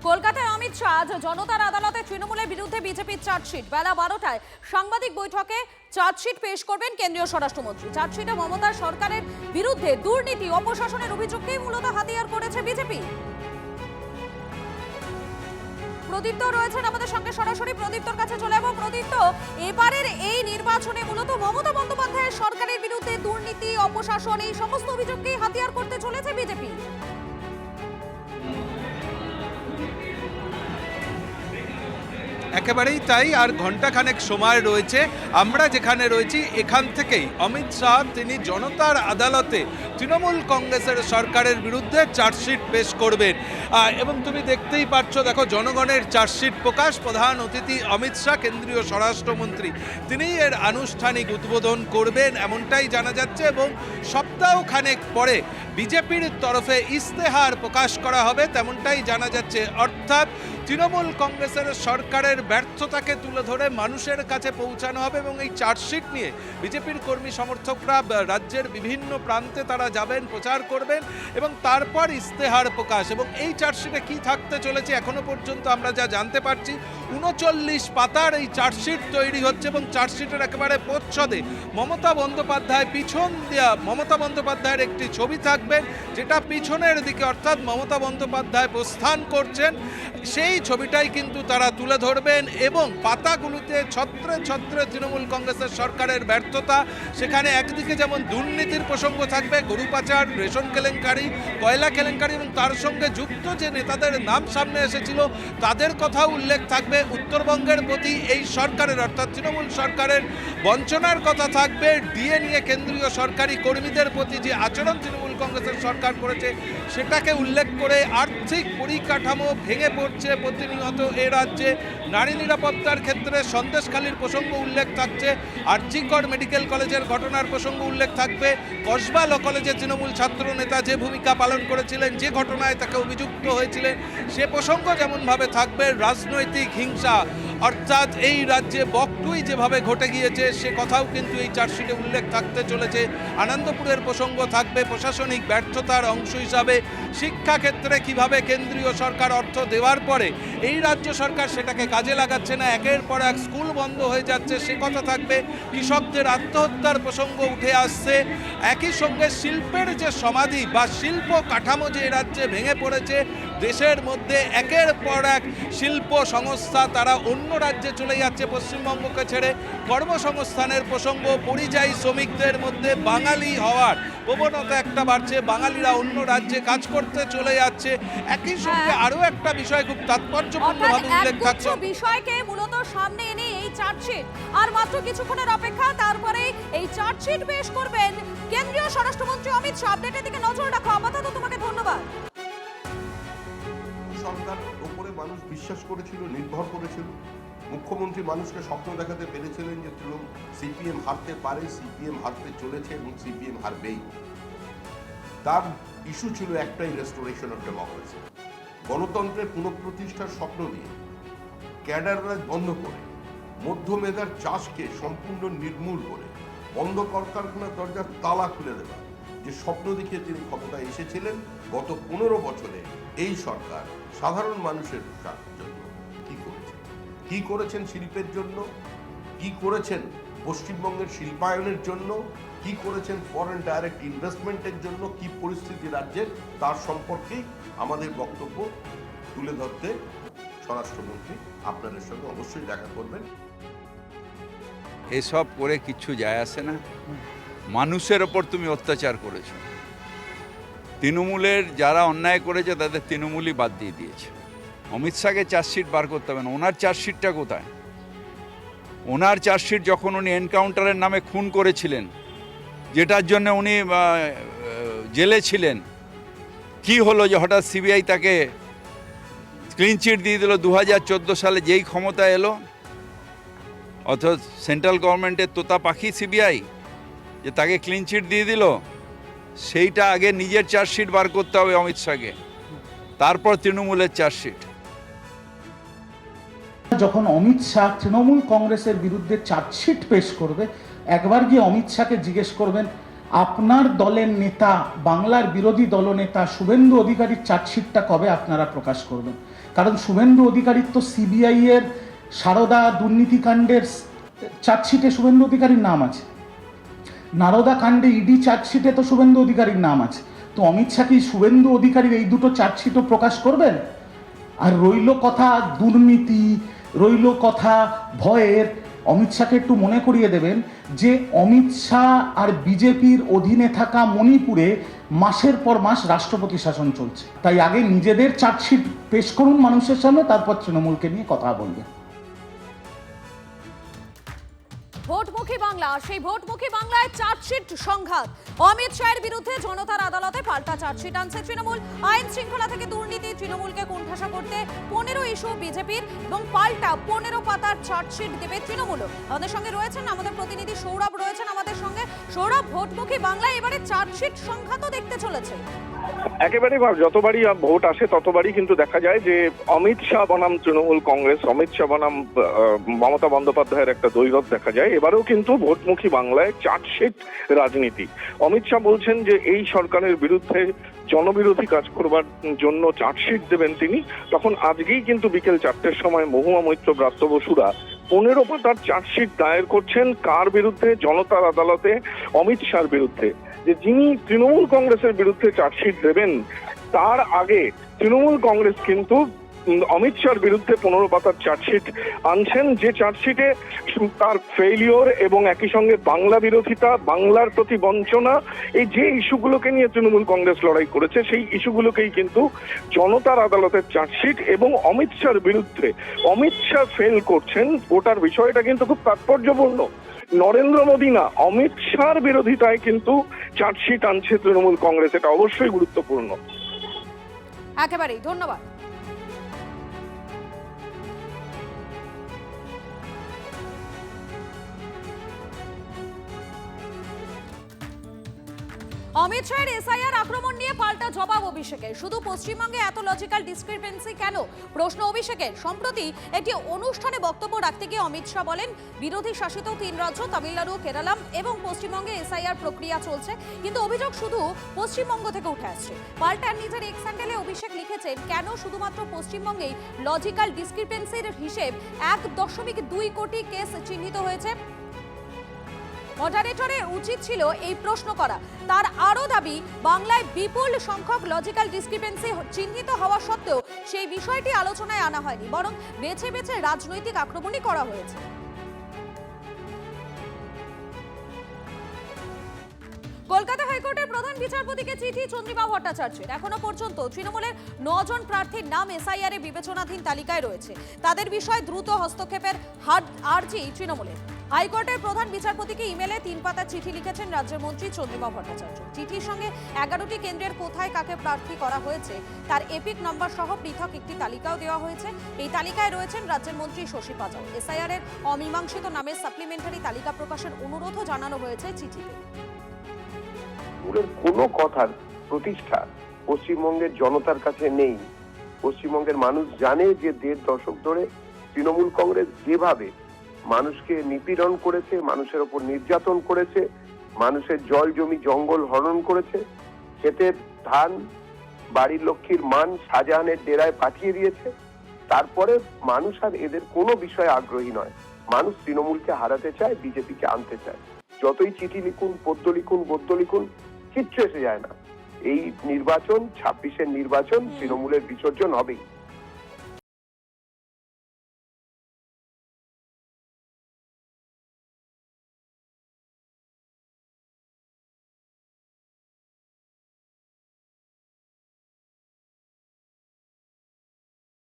কলকাতায় অমিত শাহ আজ জনতার আদালতে তৃণমূলের বিরুদ্ধে বিজেপির চার্জশিট। বেলা 12টায় সাংবাদিক বৈঠকে চার্জশিট পেশ করবেন কেন্দ্রীয় স্বরাষ্ট্রমন্ত্রী। চার্জশিটে মমতার সরকারের বিরুদ্ধে দুর্নীতি অপশাসনের অভিযোগকেই মূলত হাতিয়ার করেছে বিজেপি। প্রদীপ্ত রয়েছেন আমাদের সঙ্গে সরাসরি। প্রদীপ্তর কাছে চলে যাব। প্রদীপ্ত, এবারের এই নির্বাচনে মূলত মমতা বন্দ্যোপাধ্যায়ের সরকারের বিরুদ্ধে দুর্নীতি অপশাসন এই সমস্ত অভিযোগকেই হাতিয়ার করতে চলেছে বিজেপি। একেবারেই তাই। আর ঘণ্টাখানেক সময় রয়েছে। আমরা যেখানে রয়েছি এখান থেকেই অমিত শাহ তিনি জনতার আদালতে তৃণমূল কংগ্রেসের সরকারের বিরুদ্ধে চার্জশিট পেশ করবেন। এবং তুমি দেখতেই পাচ্ছ, দেখো জনগণের চার্জশিট প্রকাশ। প্রধান অতিথি অমিত শাহ, কেন্দ্রীয় স্বরাষ্ট্রমন্ত্রী, তিনি এর আনুষ্ঠানিক উদ্বোধন করবেন এমনটাই জানা যাচ্ছে। এবং সপ্তাহখানেক পরে বিজেপির তরফে ইস্তেহার প্রকাশ করা হবে তেমনটাই জানা যাচ্ছে। অর্থাৎ তৃণমূল কংগ্রেসের সরকারের ব্যর্থতাকে তুলে ধরে মানুষের কাছে পৌঁছানো হবে। এবং এই চার্জশিট নিয়ে বিজেপির কর্মী সমর্থকরা রাজ্যের বিভিন্ন প্রান্তে তারা যাবেন, প্রচার করবেন এবং তারপর ইস্তেহার প্রকাশ। এবং এই চার্জশিটে কি থাকতে চলেছে এখনো পর্যন্ত আমরা যা জানতে পারছি, 39 পাতার এই চার্জশিট তৈরি হচ্ছে। এবং চার্জশিটের একেবারে প্রচ্ছদে মমতা বন্দ্যোপাধ্যায় পিছন দেওয়া মমতা বন্দ্যোপাধ্যায়ের একটি ছবি থাকবে, যেটা পিছনের দিকে, অর্থাৎ মমতা বন্দ্যোপাধ্যায় প্রস্থান করছেন সেই ছবিটাই কিন্তু তারা তুলে ধরবেন। এবং পাতাগুলোতে ছত্রে ছত্রে তৃণমূল কংগ্রেসের সরকারের ব্যর্থতা, সেখানে একদিকে যেমন দুর্নীতির প্রসঙ্গ থাকবে, গরু পাচার, রেশন কেলেঙ্কারি, কয়লা কেলেঙ্কারি এবং তার সঙ্গে যুক্ত যে নেতাদের নাম সামনে এসেছিল তাদের কথাও উল্লেখ থাকবে। উত্তরবঙ্গের প্রতি এই সরকারের অর্থাৎ তৃণমূল সরকারের বঞ্চনার কথা থাকবে। ডিএ নিয়ে কেন্দ্রীয় সরকারি কর্মীদের প্রতি যে আচরণ তৃণমূল কংগ্রেসের সরকার করেছে সেটাকে উল্লেখ করে আর্থিক পরিকাঠামো ভেঙে পড়ছে প্রতিনিয়ত এ রাজ্যে। নারী নিরাপত্তার ক্ষেত্রে সন্দেশখালীর প্রসঙ্গ উল্লেখ থাকছে, আরজিকর মেডিকেল কলেজের ঘটনার প্রসঙ্গ উল্লেখ থাকবে, কসবা ল কলেজে তৃণমূল ছাত্র নেতা যে ভূমিকা পালন করেছিলেন, যে ঘটনায় তাকে অভিযুক্ত হয়েছিলেন সে প্রসঙ্গ যেমনভাবে থাকবে। রাজনৈতিক হিংসা অর্থাৎ এই রাজ্যে বকটুই যেভাবে ঘটে গিয়েছে সে কথাও কিন্তু এই চার্জশিটে উল্লেখ থাকতে চলেছে। আনন্দপুরের প্রসঙ্গ থাকবে, প্রশাসনিক ব্যর্থতার অংশ হিসাবে শিক্ষাক্ষেত্রে কিভাবে কেন্দ্রীয় সরকার অর্থ দেওয়ার পরে এই রাজ্য সরকার সেটাকে কাজে লাগাচ্ছে না, একের পর এক স্কুল বন্ধ হয়ে যাচ্ছে সে কথা থাকবে। কৃষকদের আত্মহত্যার প্রসঙ্গ উঠে আসছে। একই সঙ্গে শিল্পের যে সমাধি বা শিল্প কাঠামো যে রাজ্যে ভেঙে পড়েছে, দেশের মধ্যে একের পর এক শিল্প সংস্থা তারা অন্য রাজ্যে চলে যাচ্ছে পশ্চিমবঙ্গকে ছেড়ে। কর্মসংস্থানের প্রসঙ্গ, পরিযায়ী শ্রমিকদের মধ্যে বাঙালি হওয়ার প্রবণতা একটা বাড়ছে, বাঙালিরা অন্য রাজ্যে কাজ করতে চলে যাচ্ছে। একই সঙ্গে আরও একটা বিষয় খুব তাৎপর্যপূর্ণভাবে উল্লেখ থাকছে, বিষয়কে মূলত সামনে এনে এই চার্জশিট আর মাত্র কিছুক্ষণের অপেক্ষা, তারপরে এই চার্জশিট পেশ করবেন কেন্দ্রীয় স্বরাষ্ট্রমন্ত্রী অমিত শাহ। আপডেটের দিকে নজর রাখো। আপাতত তোমাকে ধন্যবাদ। সরকার উপরে মানুষ বিশ্বাস করেছিল, নির্ভর করেছিল। মুখ্যমন্ত্রী মানুষকে স্বপ্ন দেখাতে পেরেছিলেন যে সিপিএম হারতে পারে, সিপিএম হারতে চলেছে এবং সিপিএম হারবেই। তার ইস্যু ছিল একটাই, রেস্টোরেশন অফ ডেমোক্রেসি। গণতন্ত্রের পুনঃপ্রতিষ্ঠার স্বপ্ন দিয়ে ক্যাডাররাজ বন্ধ করে, মধ্যমেধার চাষকে সম্পূর্ণ নির্মূল করে, বন্ধ কলকারখানার দরজার তালা খুলে দেওয়া যে স্বপ্ন দেখিয়ে তিনি ক্ষমতায় এসেছিলেন। গত 15 বছরে এই সরকার সাধারণ মানুষের জন্য কি করেছেন শিল্পের জন্য, কি করেছেন পশ্চিমবঙ্গের শিল্পায়নের জন্য, কি করেছেন ফরেন ডাইরেক্ট ইনভেস্টমেন্টের জন্য, কি পরিস্থিতি রাজ্যের, তার সম্পর্কেই আমাদের বক্তব্য তুলে ধরতে স্বরাষ্ট্রমন্ত্রী আপনাদের সঙ্গে অবশ্যই দেখা করবেন। এসব করে কিচ্ছু যায় আসে না। মানুষের ওপর তুমি অত্যাচার করেছো। তৃণমূলের যারা অন্যায় করেছে তাদের তৃণমূলই বাদ দিয়ে দিয়েছে। অমিত শাহকে চার্জশিট বার করতে হবে না। ওনার চার্জশিটটা কোথায়? ওনার চার্জশিট যখন উনি এনকাউন্টারের নামে খুন করেছিলেন, যেটার জন্য উনি জেলে ছিলেন, কি হলো যে হঠাৎ সিবিআই তাকে ক্লিন চিট দিয়ে দিল 2014 সালে যেই ক্ষমতা এলো। অথচ সেন্ট্রাল গভর্নমেন্টের তোতা পাখি সিবিআই যে তাকে ক্লিন চিট দিয়ে দিল, সেইটা আগে নিজের চার্জশিট বার করতে হবে অমিত শাহকে, তারপর তৃণমূলের চার্জশিট। যখন অমিত শাহ তৃণমূল কংগ্রেসের বিরুদ্ধে চার্জশিট পেশ করবে, একবার গিয়ে অমিত শাহকে জিজ্ঞেস করবেন আপনার দলের নেতা, বাংলার বিরোধী দলনেতা শুভেন্দু অধিকারীর চার্জশিটটা কবে আপনারা প্রকাশ করবেন? কারণ শুভেন্দু অধিকারীর তো সিবিআই এর সারদা দুর্নীতিকাণ্ডের চার্জশিটে শুভেন্দু অধিকারীর নাম আছে, নারদা কাণ্ডে ইডি চার্জশিটে তো শুভেন্দু অধিকারীর নাম আছে। তো অমিত শাহ কি শুভেন্দু অধিকারীর এই দুটো চার্জশিটও প্রকাশ করবেন? আর রইল কথা দুর্নীতি, রইল কথা ভয়ের, অমিত শাহকে একটু মনে করিয়ে দেবেন যে অমিত শাহ আর বিজেপির অধীনে থাকা মণিপুরে মাসের পর মাস রাষ্ট্রপতি শাসন চলছে। তাই আগে নিজেদের চার্জশিট পেশ করুন মানুষের সামনে, তারপর তৃণমূলকে নিয়ে কথা বলবেন। ভোটমুখী বাংলা, সেই ভোটমুখী বাংলায় চার্জশিট সংঘাত। অমিত শাহের বিরুদ্ধে জনতার আদালতে পাল্টা চার্জশিট আনছে তৃণমূল। আইন শৃঙ্খলা থেকে দুর্নীতি, তৃণমূলকে কোণঠাসা করতে 15 ইস্যু বিজেপির এবং পাল্টা 15 পাতার চার্জশিট দেবে তৃণমূল। আমাদের সঙ্গে রয়েছেন আমাদের প্রতিনিধি সৌরভ রয়েছেন আমাদের সঙ্গে। সৌরভ, ভোটমুখী বাংলায় এবারে চার্জশিট সংঘাতও দেখতে চলেছে। একেবারে যতবারই ভোট আসে ততবারই কিন্তু দেখা যায় যে অমিত শাহ বনাম তৃণমূল কংগ্রেস, অমিত শাহ বনাম মমতা বন্দ্যোপাধ্যায়ের একটা দ্বৈরথ দেখা যায়। এবারেও কিন্তু ভোটমুখী বাংলায় চার্জশিট রাজনীতি। অমিত শাহ বলছেন যে এই সরকারের বিরুদ্ধে জনবিরোধী কাজ করবার জন্য চার্জশিট দেবেন তিনি। তখন আজকেই কিন্তু বিকেল 4টের সময় মহুয়া মৈত্র, ব্রাত্য বসুরা 15 পাতার চার্জশিট দায়ের করছেন। কার বিরুদ্ধে? জনতার আদালতে অমিত শাহর বিরুদ্ধে। যে যিনি তৃণমূল কংগ্রেসের বিরুদ্ধে চার্জশিট দেবেন তার আগে তৃণমূল কংগ্রেস কিন্তু অমিত শাহর বিরুদ্ধে 15 পাতার চার্জশিট আনছেন, যে চার্জশিটে তার ফেইলিওর এবং একই সঙ্গে বাংলা বিরোধিতা, বাংলার প্রতি বঞ্চনা, এই যে ইস্যুগুলোকে নিয়ে তৃণমূল কংগ্রেস লড়াই করেছে সেই ইস্যুগুলোকেই কিন্তু জনতার আদালতের চার্জশিট। এবং অমিত শাহর বিরুদ্ধে অমিত শাহ ফেল করছেন, গোটার বিষয়টা কিন্তু খুব তাৎপর্যপূর্ণ। নরেন্দ্র মোদী না, অমিত শাহর বিরোধিতায় কিন্তু চার্জশিট আনছে তৃণমূল কংগ্রেস। এটা অবশ্যই গুরুত্বপূর্ণ। একেবারেই ধন্যবাদ। অমিত শাহের এসআইআর আক্রমণ নিয়ে পাল্টা জবাব অভিষেকের। শুধু পশ্চিমবঙ্গে এত লজিক্যাল ডিসক্রিপেন্সি কেন, প্রশ্ন অভিষেকের। সম্প্রতি একটি অনুষ্ঠানে বক্তব্য রাখতে গিয়ে অমিত শাহ বলেন, বিরোধী শাসিত 3 রাজ্য তামিলনাড়ু, কেরালাম এবং পশ্চিমবঙ্গে এসআইআর প্রক্রিয়া চলছে, কিন্তু অভিযোগ শুধু পশ্চিমবঙ্গ থেকে উঠে আসছে। পাল্টা নিজের এক্স হ্যান্ডেলে অভিষেক লিখেছেন, কেন শুধুমাত্র পশ্চিমবঙ্গেই লজিক্যাল ডিসক্রিপেন্সির হিসেব 1.2 কোটি কেস চিহ্নিত হয়েছে। মডারেটরের উচিত ছিল এই প্রশ্ন করা। তার আরও দাবি, বাংলায় বিপুল সংখ্যক লজিক্যাল ডিসক্রিপেন্সি চিহ্নিত হওয়া সত্ত্বেও সেই বিষয়টি আলোচনায় আনা হয়নি, বরং বেছে বেছে রাজনৈতিক আক্রমণই করা হয়েছে। কলকাতা হাইকোর্টের প্রধান বিচারপতিকে চিঠি চন্দ্রিমা ভট্টাচার্যের। এখনো পর্যন্ত তৃণমূলের 9 জন প্রার্থীর নাম এসআইআর এ বিবেচনাধীন তালিকায় রয়েছে। তাদের বিষয়ে দ্রুত হস্তক্ষেপের আর্জি তৃণমূলের। হাইকোর্টের প্রধান বিচারপতিকে ইমেলে 3 পাতার চিঠি লিখেছেন রাজ্যের মন্ত্রী চন্দ্রিমা ভট্টাচার্য। চিঠির সঙ্গে 11টি কেন্দ্রের কোথায় কাকে প্রার্থী করা হয়েছে তার এপিক নম্বর সহ পৃথক একটি তালিকাও দেওয়া হয়েছে। এই তালিকায় রয়েছেন রাজ্যের মন্ত্রী শশী পাজাও। এসআইআর এর অমীমাংসিত নামের সাপ্লিমেন্টারি তালিকা প্রকাশের অনুরোধও জানানো হয়েছে চিঠিতে। কোনো কথার প্রতিষ্ঠা পশ্চিমবঙ্গের জনতার কাছে নেই। পশ্চিমবঙ্গের মানুষ জানে যে 1.5 দশক ধরে তৃণমূল কংগ্রেস যেভাবে মানুষকে নিপীড়ন করেছে, মানুষের ওপর নির্যাতন করেছে, মানুষের জল জমি জঙ্গল হরণ করেছে, ক্ষেতের ধান, বাড়ির লক্ষ্মীর মান শাহজাহানের ডেরায় পাঠিয়ে দিয়েছে। তারপরে মানুষ আর এদের কোনো বিষয়ে আগ্রহী নয়। মানুষ তৃণমূলকে হারাতে চায়, বিজেপিকে আনতে চায়। যতই চিঠি লিখুন, পদ্য লিখুন, গদ্য লিখুন, কিচ্ছু এসে যায় না। এই নির্বাচন, 26-এর নির্বাচন তৃণমূলের বিসর্জন হবেই।